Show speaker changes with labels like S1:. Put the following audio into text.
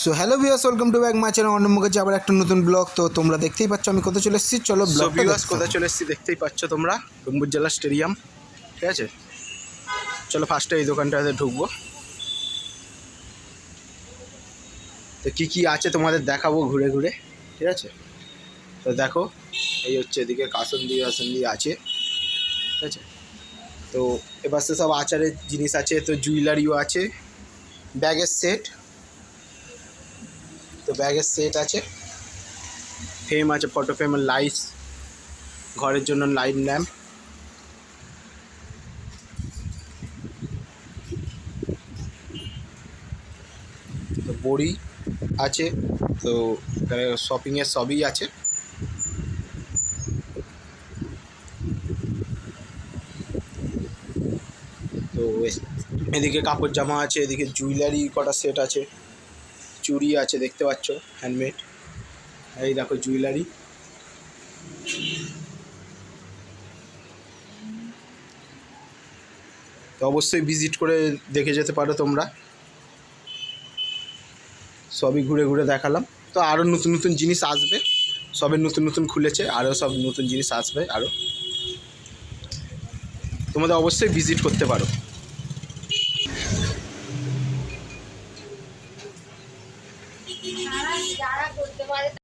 S1: So hello viewers, welcome to back my channel অন্য মুখে আবার একটা নতুন ব্লগ। তো তোমরা দেখতেই পাচ্ছ আমি কোথায় চলে এসেছি। চলো ব্লগ
S2: ভিউয়ার্স কোথায় চলে এসেছি দেখতেই পাচ্ছ তোমরা, ডুম্বুর জেলা স্টেডিয়াম। ঠিক আছে, চলো ফার্স্টে এই দোকানটাতে ঢুকবো। তো কী কী আছে তোমাদের দেখাবো ঘুরে ঘুরে। ঠিক আছে, তো দেখো এই হচ্ছে এদিকে কাসন্দি আছে। ঠিক আছে, তো এবার সব আচারের জিনিস আছে, তো জুয়েলারিও আছে, ব্যাগের সেট, তো ব্যাগের সেট আছে, ফ্রেম আছে, ফটো ফ্রেম, লাইটস, ঘরের জন্য লাইট ল্যাম্প, তো বড়ি আছে, তো শপিংয়ের সবই আছে। তো এদিকে কাপড় জামা আছে, এদিকে জুয়েলারি কটা সেট আছে, চুড়ি আছে দেখতে পাচ্ছ হ্যান্ডমেড। এই দেখো জুয়েলারি। তো অবশ্যই ভিজিট করে দেখে যেতে পারো তোমরা। সবই ঘুরে ঘুরে দেখালাম। তো আরও নতুন নতুন জিনিস আসবে, সবে নতুন নতুন খুলেছে, আরও সব নতুন জিনিস আসবে আরও, তোমাদের অবশ্যই ভিজিট করতে পারো।